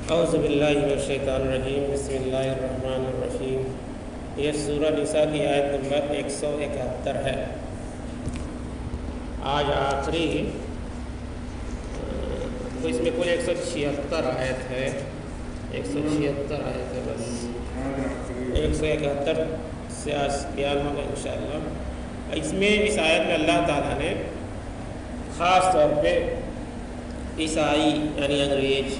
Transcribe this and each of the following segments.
اعوذ باللہ من الشیطان الرجیم، بسم اللہ الرحمن الرحیم۔ یہ سورہ نساء کی آیت نمبر 171 ہے۔ آج آخری تو اس میں کل 176 آیت ہے، 176 آیت ہے، بس 171 سے آج بیان ہوگا انشاءاللہ۔ اس میں اس آیت میں اللہ تعالیٰ نے خاص طور پہ عیسائی یعنی انگریز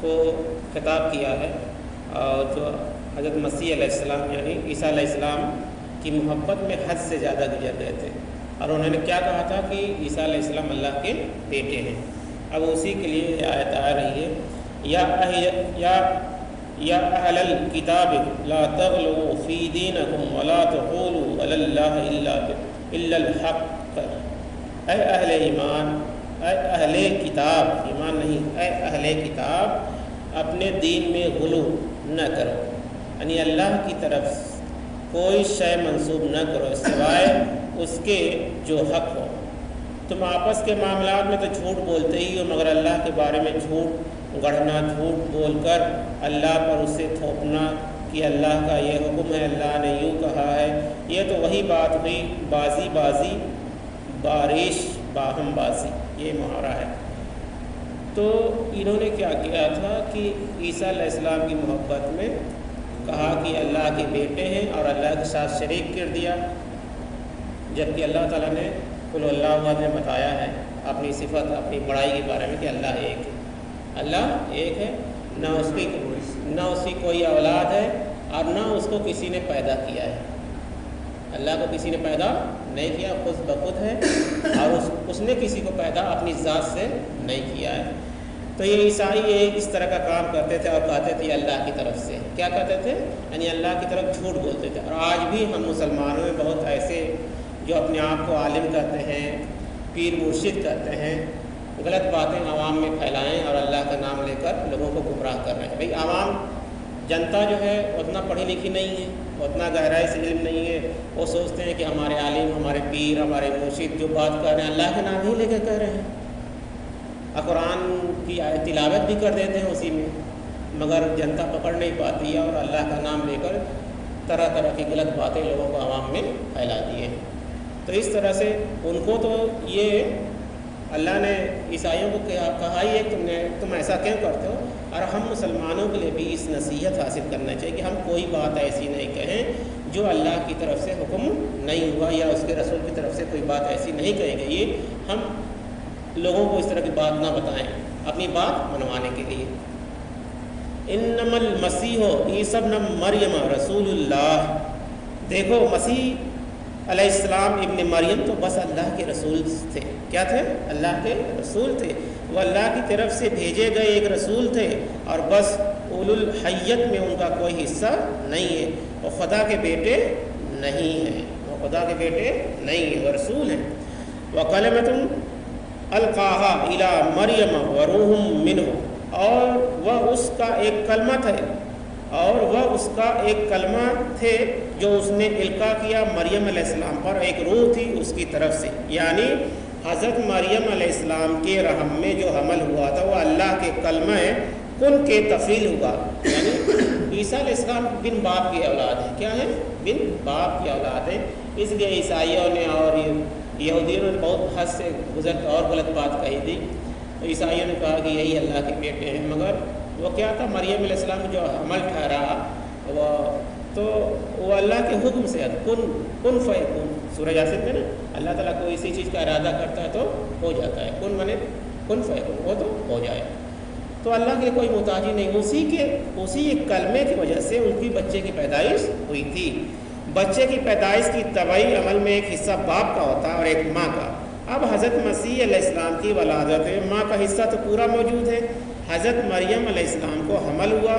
کو خطاب کیا ہے، اور جو حضرت مسیح علیہ السلام یعنی عیسیٰ علیہ السلام کی محبت میں حد سے زیادہ گزر گئے تھے، اور انہوں نے کیا کہا تھا کہ عیسیٰ علیہ السلام اللہ کے بیٹے ہیں۔ اب اسی کے لیے یہ آیت آ رہی ہے، یا اہل الکتاب لا تغلوا فی دینکم ولا تقولوا علی اللہ الا الحق۔ اے اہل ایمان، اے اہل کتاب، ایمان نہیں، اے اہل کتاب، اپنے دین میں غلو نہ کرو، یعنی اللہ کی طرف کوئی شے منسوب نہ کرو سوائے اس کے جو حق ہو۔ تم آپس کے معاملات میں تو جھوٹ بولتے ہی ہو، مگر اللہ کے بارے میں جھوٹ گڑھنا، جھوٹ بول کر اللہ پر اسے تھوپنا کہ اللہ کا یہ حکم ہے، اللہ نے یوں کہا ہے، یہ تو وہی بات ہوئی بازی بازی بارش باہم بازی، یہ محاورہ ہے۔ تو انہوں نے کیا کیا تھا کہ عیسیٰ علیہ السلام کی محبت میں کہا کہ اللہ کے بیٹے ہیں اور اللہ کے ساتھ شریک کر دیا، جبکہ اللہ تعالیٰ نے قل اللہ احد نے بتایا ہے اپنی صفت، اپنی بڑائی کے بارے میں کہ اللہ ایک ہے، اللہ ایک ہے، نہ اس کی کوئی اولاد ہے اور نہ اس کو کسی نے پیدا کیا ہے۔ اللہ کو کسی نے پیدا نہیں کیا، خود بخود ہے، اور اس نے کسی کو پیدا اپنی ذات سے نہیں کیا ہے۔ تو یہ عیسائی اس طرح کا کام کرتے تھے اور کہتے تھے اللہ کی طرف سے، کیا کہتے تھے؟ یعنی اللہ کی طرف جھوٹ بولتے تھے۔ اور آج بھی ہم مسلمانوں میں بہت ایسے جو اپنے آپ کو عالم کہتے ہیں، پیر مرشد کہتے ہیں، غلط باتیں عوام میں پھیلائیں اور اللہ کا نام لے کر لوگوں کو گمراہ کر رہے ہیں۔ بھئی عوام جنتا جو ہے اتنا پڑھی لکھی نہیں ہے، اتنا گہرائی سے علم نہیں ہے، وہ سوچتے ہیں کہ ہمارے عالم، ہمارے پیر، ہمارے مرشد جو بات کر رہے ہیں اللہ کے نام ہی لے کے کہہ رہے ہیں، قرآن کی تلاوت بھی کر دیتے ہیں اسی میں، مگر جنتا پکڑ نہیں پاتی ہے اور اللہ کا نام لے کر طرح طرح کی غلط باتیں لوگوں کو عوام میں پھیلا دیے ہیں۔ تو اس طرح سے ان کو تو یہ اللہ نے عیسائیوں کو کہا ہی ہے تم ایسا کیوں کرتے ہو، اور ہم مسلمانوں کے لیے بھی اس نصیحت حاصل کرنا چاہیے کہ ہم کوئی بات ایسی نہیں کہیں جو اللہ کی طرف سے حکم نہیں ہوا یا اس کے رسول کی طرف سے کوئی بات ایسی نہیں کہی گئی، ہم لوگوں کو اس طرح کی بات نہ بتائیں اپنی بات منوانے کے لیے۔ انما المسیح عیسی ابن مریم رسول اللہ، دیکھو مسیح علیہ السلام ابن مریم تو بس اللہ کے رسول تھے، کیا تھے؟ اللہ کے رسول تھے، وہ اللہ کی طرف سے بھیجے گئے ایک رسول تھے، اور بس اولو الحیت میں ان کا کوئی حصہ نہیں ہے، وہ خدا کے بیٹے نہیں ہیں، وہ خدا کے بیٹے نہیں ہیں، وہ رسول ہیں۔ وَكَلِمَةٌ أَلْقَاهَا إِلَىٰ مَرْيَمَ وَرُوحٌ مِّنْهُ، اور وہ اس کا ایک کلمہ تھا، اور وہ اس کا ایک کلمہ تھے جو اس نے القاء کیا مریم علیہ السلام پر، ایک روح تھی اس کی طرف سے، یعنی حضرت مریم علیہ السلام کے رحم میں جو حمل ہوا تھا وہ اللہ کے کلمہ کن کے تفعیل ہوا، یعنی عیسیٰ علیہ السلام بن باپ کی اولاد ہے، کیا ہے؟ بن باپ کی اولاد ہے۔ اس لیے عیسائیوں نے اور یہودیوں نے بہت حد سے گزر کر اور غلط بات کہی تھی، تو عیسائیوں نے کہا کہ یہی اللہ کے بیٹے ہیں، مگر وہ کیا تھا؟ مریم علیہ السلام جو حمل ٹھہرا وہ تو وہ اللہ کے حکم سے کن فیکون، سورہ یاسین میں نا اللہ تعالیٰ کوئی اسی چیز کا ارادہ کرتا ہے تو ہو جاتا ہے، کن منے کن فیکون، وہ تو ہو جائے، تو اللہ کے کوئی محتاجی نہیں، اسی ایک کلمے کی وجہ سے ان کی بچے کی پیدائش ہوئی تھی۔ بچے کی پیدائش کی طبعی عمل میں ایک حصہ باپ کا ہوتا ہے اور ایک ماں کا۔ اب حضرت مسیح علیہ السلام کی ولادت میں ماں کا حصہ تو پورا موجود ہے۔ حضرت مریم علیہ السلام کو حمل ہوا،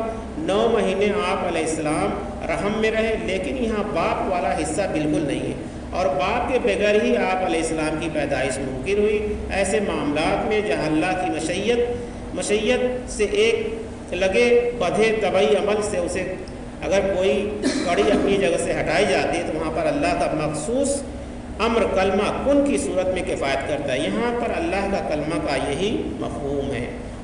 9 مہینے آپ علیہ السلام رحم میں رہے، لیکن یہاں باپ والا حصہ بالکل نہیں ہے، اور باپ کے بغیر ہی آپ علیہ السلام کی پیدائش ممکن ہوئی۔ ایسے معاملات میں جہاں اللہ کی مشیت سے ایک لگے بدھے طبعی عمل سے اسے اگر کوئی کڑی اپنی جگہ سے ہٹائی جاتی ہے تو وہاں پر اللہ کا مخصوص امر کلمہ کن کی صورت میں کفایت کرتا ہے۔ یہاں پر اللہ کا کلمہ کا یہی مفہوم ہے۔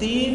3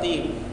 3,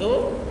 2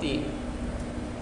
3,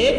1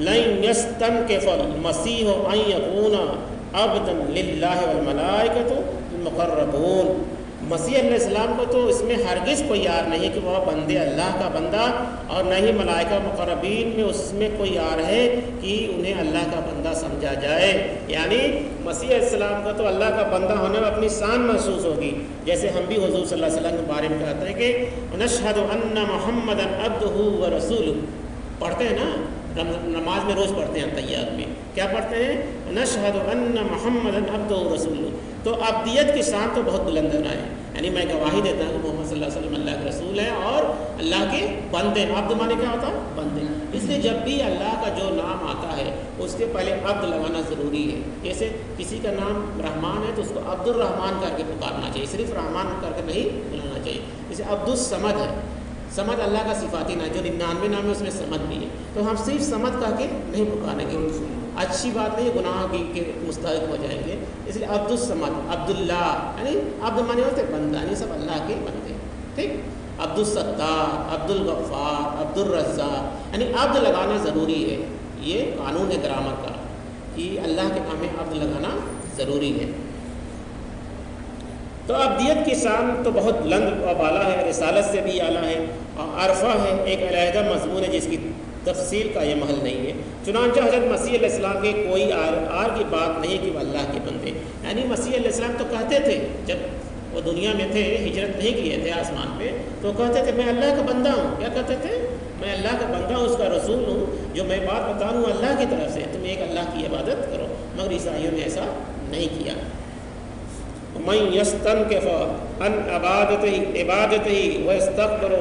لن یستنکف المسیح ان یکون عبدا للہ والملائکۃ المقربون، مسیح علیہ السلام کو تو اس میں ہرگز کوئی یار نہیں کہ وہ بندے اللہ کا بندہ، اور نہ ہی ملائکہ مقربین میں اس میں کوئی یار ہے کہ انہیں اللہ کا بندہ سمجھا جائے۔ یعنی مسیح علیہ السلام کا تو اللہ کا بندہ ہونے میں اپنی شان محسوس ہوگی، جیسے ہم بھی حضور صلی اللہ علیہ وسلم کے بارے میں کہتے ہیں کہ نشہد ان محمدا عبدہ ورسولہ، پڑھتے ہیں نا نماز میں، روز پڑھتے ہیں تحیات میں، کیا پڑھتے ہیں؟ نشہد ان محمدا عبدہ ورسولہ۔ تو عبدیت کی شان تو بہت بلند ہے، یعنی میں گواہی دیتا ہوں کہ محمد صلی اللہ علیہ وسلم اللہ کے رسول ہیں اور اللہ کے بندے۔ عبد مانے کیا ہوتا ہے؟ بندے۔ اس لیے جب بھی اللہ کا جو نام آتا ہے اس کے پہلے عبد لگانا ضروری ہے۔ جیسے کسی کا نام رحمان ہے تو اس کو عبد الرحمان کر کے پکارنا چاہیے، صرف رحمان کر کے نہیں بلانا چاہیے۔ جیسے عبد الصمد ہے، صمد اللہ کا صفاتی نام، جو 99 نام ہے اس میں صمد بھی ہے، تو ہم صرف صمد کہہ کے نہیں پکاریں گے، اچھی بات نہیں، گناہ کے مستحق ہو جائیں گے۔ اس لیے عبد الصمد، عبداللہ، یعنی عبد مانے ہوتے بندہ، یعنی سب اللہ کے بندے، ٹھیک۔ عبد الستار، عبد الغفار، عبد الرزاق، یعنی عبد لگانا ضروری ہے، یہ قانون ہے گرامر کا کہ اللہ کے نام میں عبد لگانا ضروری ہے۔ تو عبدیت کی شان تو بہت بلند و بالا ہے، رسالت سے بھی اعلیٰ ہے، اور عرفہ ہے، ایک علیحدہ مضمون ہے جس کی تفصیل کا یہ محل نہیں ہے۔ چنانچہ حضرت مسیح علیہ السلام کے کوئی آر کی بات نہیں کہ وہ اللہ کے بندے، یعنی مسیح علیہ السلام تو کہتے تھے جب وہ دنیا میں تھے، ہجرت نہیں کیے تھے آسمان پہ، تو کہتے تھے میں اللہ کا بندہ ہوں۔ کیا کہتے تھے؟ میں اللہ کا بندہ ہوں، اس کا رسول ہوں، جو میں بات بتا ہوں اللہ کی طرف سے، تم ایک اللہ کی عبادت کرو۔ مگر عیسائیوں نے ایسا نہیں کیا۔ من یستنکف عن عبادتہ ویستکبر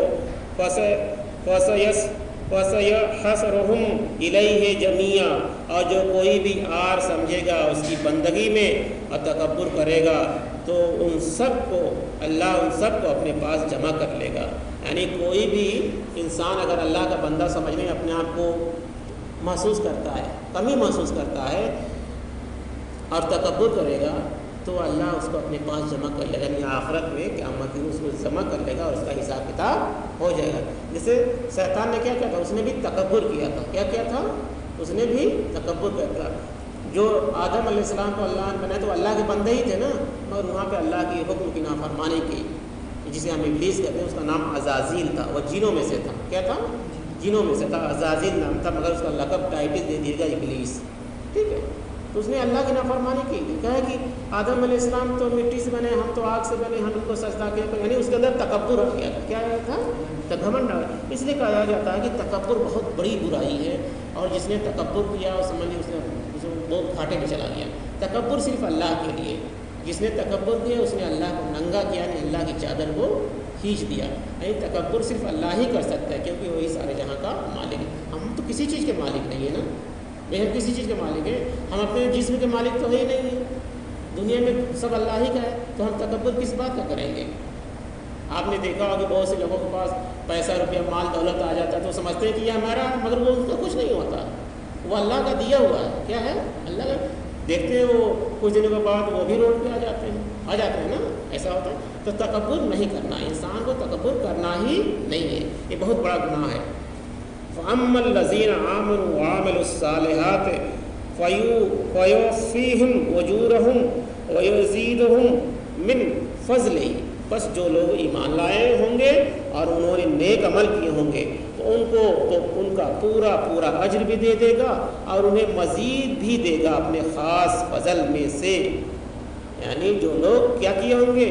فسیحشرہم الیہ جمیعا، اور جو کوئی بھی آر سمجھے گا اس کی بندگی میں اور تکبر کرے گا تو ان سب کو اللہ اپنے پاس جمع کر لے گا۔ یعنی کوئی بھی انسان اگر اللہ کا بندہ سمجھنے اپنے آپ کو محسوس کرتا ہے، کمی محسوس کرتا ہے اور تکبر کرے گا تو اللہ اس کو اپنے پاس جمع کر لے گا، یعنی آخرت میں قیامت میں اس کو جمع کر لے گا اور اس کا حساب کتاب ہو جائے گا۔ جیسے شیطان نے کیا کیا تھا؟ اس نے بھی تکبر کیا تھا۔ کیا کیا تھا؟ اس نے بھی تکبر کیا تھا۔ جو آدم علیہ السلام کو اللہ نے بنایا تو اللہ کے بندے ہی تھے نا، مگر وہاں پہ اللہ کی حکم کی نافرمانی کی، جسے ہم ابلیس کہتے ہیں، اس کا نام عزازیل تھا، وہ جنوں میں سے تھا۔ کیا تھا؟ جنوں میں سے تھا، عزازیل نام تھا، مگر اس کا لقب ٹائٹل دے دیے گا ابلیس، ٹھیک ہے۔ تو اس نے اللہ کی نافرمانی کی، کہا ہے کہ آدم علیہ السلام تو مٹی سے بنے، ہم تو آگ سے بنے، ہم ان کو سجدہ کیا، یعنی اس کے اندر تکبر آ گیا۔ کیا تھا؟ گھمنڈ۔ اس لیے کہا جاتا ہے کہ تکبر بہت بڑی برائی ہے، اور جس نے تکبر کیا اس سمجھے اس نے وہ گھاٹے میں چلا گیا۔ تکبر صرف اللہ کے لیے، جس نے تکبر کیا اس نے اللہ کو ننگا کیا، یعنی اللہ کی چادر کو کھینچ دیا۔ یعنی تکبر صرف اللہ ہی کر سکتا ہے، کیونکہ وہی سارے جہاں کا مالک ہے۔ ہم تو کسی چیز کے مالک نہیں ہیں نا، ہم کسی چیز کے مالک ہیں، ہم اپنے جسم کے مالک تو ہے ہی نہیں ہیں، دنیا میں سب اللہ ہی کا ہے، تو ہم تکبر کس بات کا کریں گے؟ آپ نے دیکھا ہوگا کہ بہت سے لوگوں کے پاس پیسہ، روپیہ، مال، دولت آ جاتا ہے تو سمجھتے ہیں کہ یہ ہمارا ہے، مگر وہ اس کا کچھ نہیں ہوتا، وہ اللہ کا دیا ہوا ہے۔ کیا ہے؟ اللہ کا۔ دیکھتے ہیں وہ کچھ دنوں کے بعد وہ بھی روڈ پہ آ جاتے ہیں نا، ایسا ہوتا ہے۔ تو تکبر نہیں کرنا، انسان کو تکبر کرنا ہی نہیں ہے، یہ بہت بڑا گناہ ہے۔ فَأَمَّا الَّذِينَ آمَنُوا وَعَمِلُوا الصَّالِحَاتِ فَيُوَفِّيهِمْ أُجُورَهُمْ وَيَزِيدُهُمْ مِنْ فَضْلِهِ، بس جو لوگ ایمان لائے ہوں گے اور انہوں نے نیک عمل کیے ہوں گے تو ان کو تو ان کا پورا اجر بھی دے دے گا اور انہیں مزید بھی دے گا اپنے خاص فضل میں سے۔ یعنی جو لوگ کیا کیے ہوں گے؟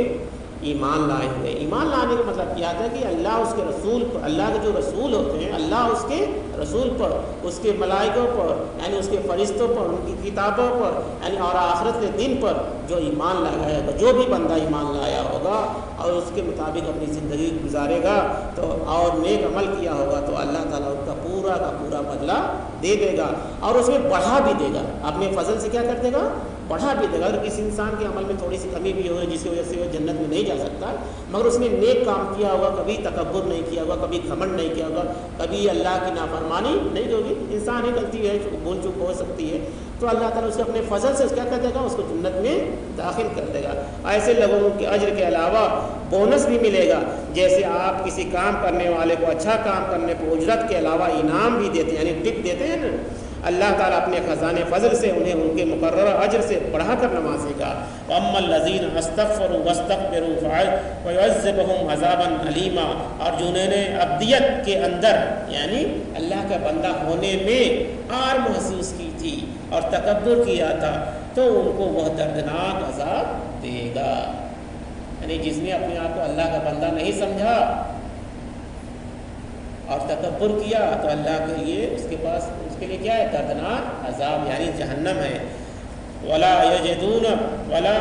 ایمان لائے ہوں گے۔ ایمان لانے کا مطلب کیا تھا کہ اللہ اس کے رسول پر، اللہ کے جو رسول ہوتے ہیں، اللہ اس کے رسول پر، اس کے ملائکوں پر، یعنی اس کے فرشتوں پر، ان کی کتابوں پر، یعنی اور آخرت کے دن پر جو ایمان لایا گا، جو بھی بندہ ایمان لایا ہوگا اور اس کے مطابق اپنی زندگی گزارے گا تو اور نیک عمل کیا ہوگا تو اللہ تعالیٰ اس کا پورا بدلہ دے دے گا اور اس میں بڑھا بھی دے گا، اپنے فضل سے کیا کر دے گا؟ بڑھا بھی دے گا۔ اگر کسی انسان کے عمل میں تھوڑی سی کمی بھی ہو جس کی وجہ سے وہ جنت میں نہیں جا سکتا، مگر اس نے نیک کام کیا ہوگا، کبھی تکبر نہیں کیا ہوگا، کبھی گھمنڈ نہیں کیا ہوگا، کبھی اللہ کی نافرمانی نہیں ہوگی، انسان ہی غلطی ہے، بھول چوک ہو سکتی ہے، تو اللہ تعالیٰ اس کے اپنے فضل سے کیا کر دے گا؟ اس کو جنت میں داخل کر دے گا۔ ایسے لوگوں کے اجر کے علاوہ بونس بھی ملے گا، جیسے آپ کسی کام کرنے والے کو اچھا کام کرنے کو اجرت کے علاوہ انعام بھی دیتے ہیں، یعنی ٹپ دیتے ہیں نا، اللہ تعالیٰ اپنے خزانے فضل سے انہیں ان کے مقررہ اجر سے بڑھا کر نوازے گا۔ وَأَمَّا الَّذِينَ اسْتَكْبَرُوا وَاسْتَكْبَرُوا فَيُعَذِّبُهُمْ عَذَابًا أَلِيمًا، اور جنہوں نے ابدیت کے اندر یعنی اللہ کا بندہ ہونے میں آر محسوس کی تھی اور تکبر کیا تھا تو ان کو وہ دردناک عذاب دے گا۔ یعنی جس نے اپنے آپ کو اللہ کا بندہ نہیں سمجھا اور تکبر کیا تو اللہ کے لیے اس کے لیے کیا ہے؟ دردناک عذاب یعنی جہنم ہے۔ ولا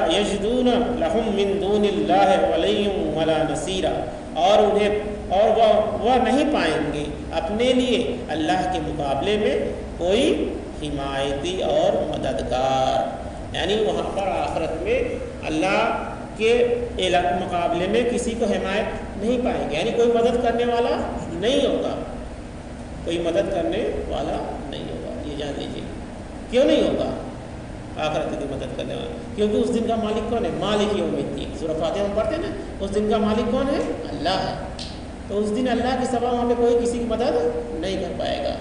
یجدون لهم من دون اللہ ولی ولا نصیرا، اور وہ نہیں پائیں گے اپنے لیے اللہ کے مقابلے میں کوئی حمایتی اور مددگار، یعنی وہاں پر آخرت میں اللہ کے مقابلے میں کسی کو حمایت نہیں پائیں گے، یعنی کوئی مدد کرنے والا نہیں ہوگا، کوئی مدد کرنے والا نہیں ہوگا۔ یہ جان لیجیے کیوں نہیں ہوگا آخرت کی مدد کرنے والا، کیونکہ اس دن کا مالک کون ہے؟ مالک یوم الدین، سورہ فاتحہ میں پڑھتے ہیں نا، اس دن کا مالک کون ہے؟ اللہ ہے۔ تو اس دن اللہ کے سوا وہاں پہ کوئی کسی کی مدد نہیں کر پائے گا،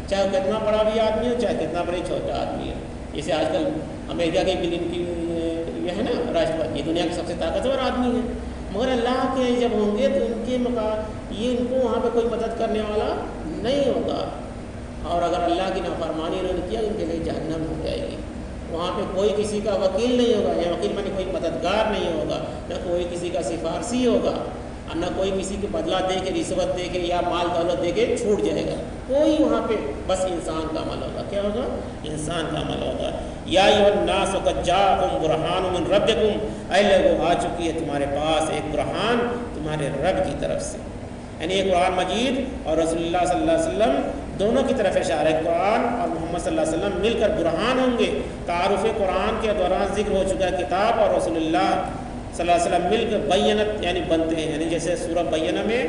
چاہے وہ کتنا بڑا بھی آدمی ہو چاہے کتنا بڑی چھوٹا آدمی ہو۔ جیسے آج کل امریکہ کے بلین کی یہ ہے نا راشٹرپتی، یہ دنیا کے سب سے طاقتور آدمی ہے، مگر اللہ کے جب ہوں گے تو ان کو وہاں پہ کوئی مدد کرنے والا نہیں ہوگا، اور اگر اللہ کی نافرمانی انہوں نے کیا ان کے لیے جہنم ہو جائے گی۔ وہاں پہ کوئی کسی کا وکیل نہیں ہوگا، یا وکیل میں نے کوئی مددگار نہیں ہوگا، نہ کوئی کسی کا سفارشی ہوگا، اور نہ کوئی کسی کو بدلہ دے کے رشوت دے کے یا مال دولت دے کے چھوٹ جائے گا، کوئی وہاں پہ بس انسان کا عمل ہوگا۔ کیا ہوگا؟ انسان کا عمل ہوگا۔ یا ایھا الناس قد جاءکم برہان من ربکم، اے لوگوں آ چکی ہے تمہارے پاس ایک برہان تمہارے رب کی طرف سے، یعنی ایک قرآن مجید اور رسول اللہ صلی اللہ علیہ وسلم دونوں کی طرف اشارہ ہے۔ قرآن اور محمد صلی اللہ علیہ وسلم مل کر برہان ہوں گے۔ تعارف قرآن کے دوران ذکر ہو چکا ہے کتاب اور رسول اللہ صلی اللہ علیہ وسلم مل کر بینت یعنی بنتے ہیں، یعنی جیسے سورہ بینہ میں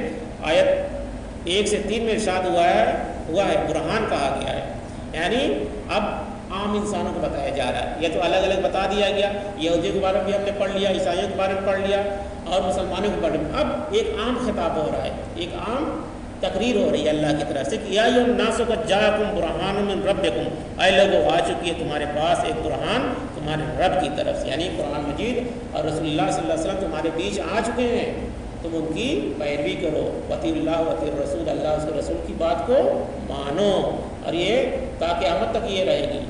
آیت 1 سے 3 میں ارشاد ہوا ہے برہان کہا گیا ہے، یعنی اب عام انسانوں کو بتایا جا رہا ہے۔ یہ تو الگ الگ بتا دیا گیا، یہودیوں کے بارے میں بھی ہم نے پڑھ لیا، عیسائیوں کے بارے میں پڑھ لیا اور مسلمانوں کے بارے میں، اب ایک عام خطاب ہو رہا ہے، ایک عام تقریر ہو رہی ہے اللہ کی طرف سے کہ یا ایھا الناس قد جاءکم برہان من ربکم، اے لوگوں آ چکی ہے تمہارے پاس ایک برہان تمہارے رب کی طرف سے، یعنی قرآن مجید اور رسول اللہ صلی اللہ علیہ وسلم تمہارے بیچ آ چکے ہیں، تم ان کی پیروی کرو۔ وَأَطِیعُوا اللَّهَ وَأَطِیعُوا الرَّسُولَ، اللہ اس کے رسول کی بات کو مانو، اور یہ تا قیامت تک یہ رہے گی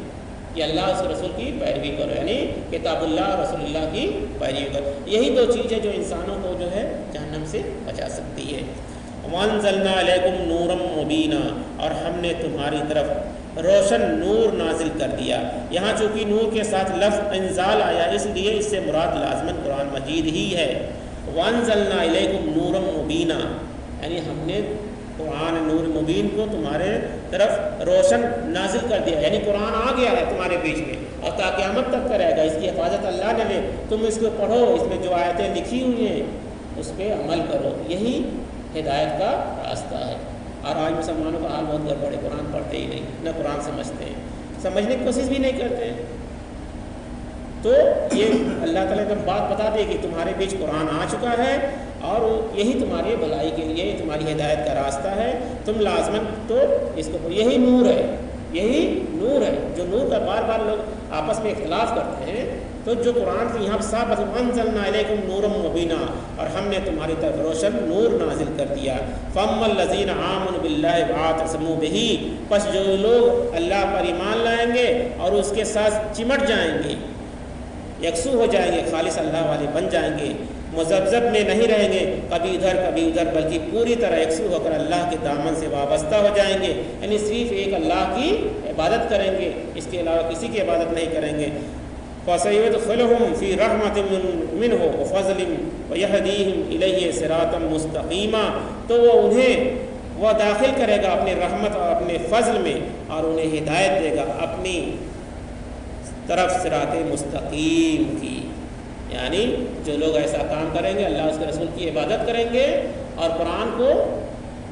کہ اللہ اس کے رسول کی پیروی کرو، یعنی کتاب اللہ اور رسول اللہ کی پیروی کرو۔ یہی دو چیزیں جو انسانوں کو جو ہے جہنم سے بچا سکتی ہے۔ وَأَنزَلْنَا عَلَيْكُمْ نُورًا مُبِينًا، اور ہم نے تمہاری طرف روشن نور نازل کر دیا۔ یہاں چونکہ نور کے ساتھ لفظ انزال آیا اس لیے اس سے مراد لازماً قرآن مجید ہی ہے۔ وَأَنزَلْنَا عَلَيْكُمْ نُورًا مُبِينًا، یعنی ہم نے قرآن نور مبین کو تمہارے طرف روشن نازل کر دیا، یعنی قرآن آ گیا ہے تمہارے بیچ میں اور تا قیامت تک کرے گا، اس کی حفاظت اللہ نے لے، تم اس کو پڑھو، اس میں جو آیتیں لکھی ہوئی ہیں اس پہ عمل کرو، یہی ہدایت کا راستہ ہے۔ اور آج مسلمانوں کا حال بہت گڑبڑ ہے، قرآن پڑھتے ہی نہیں، نہ قرآن سمجھتے ہیں، سمجھنے کی کوشش بھی نہیں کرتے ہیں۔ تو یہ اللہ تعالیٰ نے بات بتا دی کہ تمہارے بیچ قرآن آ چکا ہے اور یہی تمہاری بھلائی کے لیے تمہاری ہدایت کا راستہ ہے، تم لازماً تو اس کو، یہی نور ہے، یہی نور ہے، جو نور کا بار بار لوگ آپس میں اختلاف کرتے ہیں، تو جو قرآن کی یہاں صاحب وَأَنزَلْنَا عَلَيْكُمْ نُورًا مُبِينًا، اور ہم نے تمہاری طرف روشن نور نازل کر دیا۔ فَأَمَّا الَّذِينَ آمَنُوا بِاللَّهِ وَاعْتَصَمُوا بِهِ، پس جو لوگ اللہ پر ایمان لائیں گے اور اس کے ساتھ چمٹ جائیں گے، یکسو ہو جائیں گے، خالص اللہ والے بن جائیں گے، مذبذب میں نہیں رہیں گے، کبھی ادھر کبھی ادھر، بلکہ پوری طرح یکسو ہو کر اللہ کے دامن سے وابستہ ہو جائیں گے، یعنی صرف ایک اللہ کی عبادت کریں گے، اس کے علاوہ کسی کی عبادت نہیں کریں گے۔ فَسَيُدْخِلُهُمْ فِي رَحْمَةٍ مِّنْهُ وَفَضْلٍ وَيَهْدِيهِمْ إِلَيْهِ صِرَاطًا مُسْتَقِيمًا، تو وہ داخل کرے گا اپنے رحمت اور اپنے فضل میں اور انہیں ہدایت دے گا اپنی طرف صراط مستقیم کی، یعنی جو لوگ ایسا کام کریں گے، اللہ اس کے رسول کی عبادت کریں گے اور قرآن کو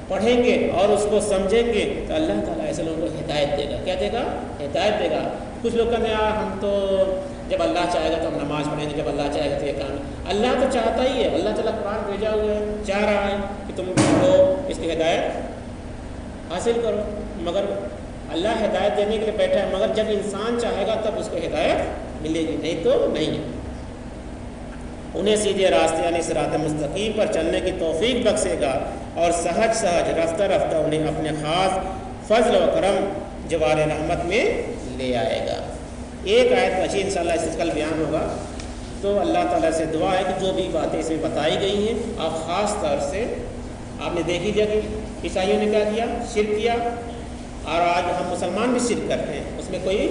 پڑھیں گے اور اس کو سمجھیں گے، تو اللہ تعالیٰ ایسے لوگوں کو ہدایت دے گا۔ کیا دے گا؟ ہدایت دے گا۔ کچھ لوگ کہتے ہیں ہم تو جب اللہ چاہے گا تو ہم نماز پڑھیں گے، جب اللہ چاہے گا تو یہ کام ہے، اللہ تو چاہتا ہی ہے، اللہ تعالیٰ قرآن بھیجا ہوا ہے، چاہ رہا ہے کہ تم لوگ اس کی ہدایت حاصل کرو، مگر اللہ ہدایت دینے کے لیے بیٹھا ہے، مگر جب انسان چاہے گا تب اس کو ہدایت ملے گی، نہیں تو نہیں۔ انہیں سیدھے راستے یعنی صراط مستقیم پر چلنے کی توفیق بخشے گا اور سہج سہج رفتہ رفتہ انہیں اپنے خاص فضل و کرم جوار رحمت میں لے آئے گا۔ ایک آیت اچھی انشاءاللہ اس کل بیان ہوگا۔ تو اللہ تعالیٰ سے دعا ہے کہ جو بھی باتیں اس میں بتائی گئی ہیں آپ خاص طور سے آپ نے دیکھ ہی لیا کہ عیسائیوں نے کیا کیا، شرک کیا، اور آج ہم مسلمان بھی شرک کرتے ہیں، اس میں کوئی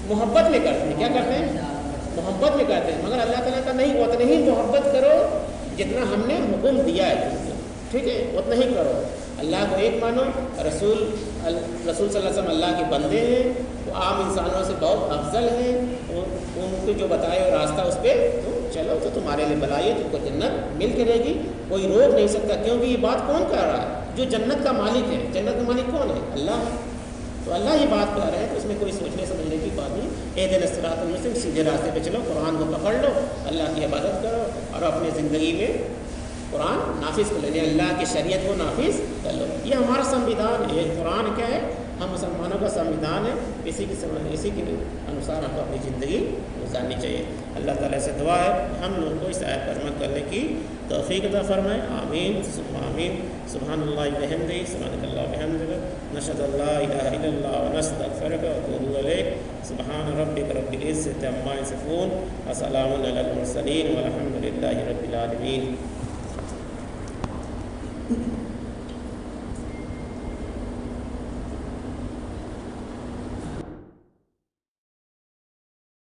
محبت میں کرتے ہیں، کیا کرتے ہیں، محبت میں کرتے ہیں، مگر اللہ تعالیٰ کا نہیں، اتنا ہی محبت کرو جتنا ہم نے حکم دیا ہے تم کو، ٹھیک ہے، اتنا ہی کرو۔ اللہ کو ایک مانو، رسول صلی اللہ علیہ وسلم اللہ کے بندے ہیں، وہ عام انسانوں سے بہت افضل ہیں، ان کو جو بتائے وہ راستہ اس پہ تم چلو تو تمہارے لیے بلائی ہے، تم کو جنت مل کے رہے گی، کوئی روک نہیں سکتا، کیونکہ یہ بات کون کر رہا ہے، جو جنت کا مالک ہے۔ جنت کا مالک کون ہے؟ اللہ ہے، تو اللہ یہ بات کر رہے ہیں، تو اس میں کوئی سوچنے سمجھنے کی بات نہیں۔ اہدنا الصراط المستقیم، سیدھے راستے پہ چلو، قرآن کو پکڑ لو، اللہ کی عبادت کرو اور اپنی زندگی میں قرآن نافذ کر لو، اللہ کی شریعت کو نافذ کر لو۔ یہ ہمارا سنویدھان ہے، یہ قرآن کیا ہے، ہم مسلمانوں کا سنویدھان ہے، اسی کے انوسار ہم کو اپنی زندگی گزارنی چاہیے۔ اللہ تعالیٰ سے دعا ہے ہم لوگوں کو اس آیت پر عمل کرنے کی توفیق عطا فرمائے، آمین ثم آمین۔ سبحان اللہ وبحمدہ، سبحانک اللہم وبحمدک، نشہد ان لا الہ الا اللہ ونستغفرک ونتوب الیک۔ سبحان ربک رب العزۃ عما یصفون وسلام علی المرسلین والحمد للہ رب العالمین۔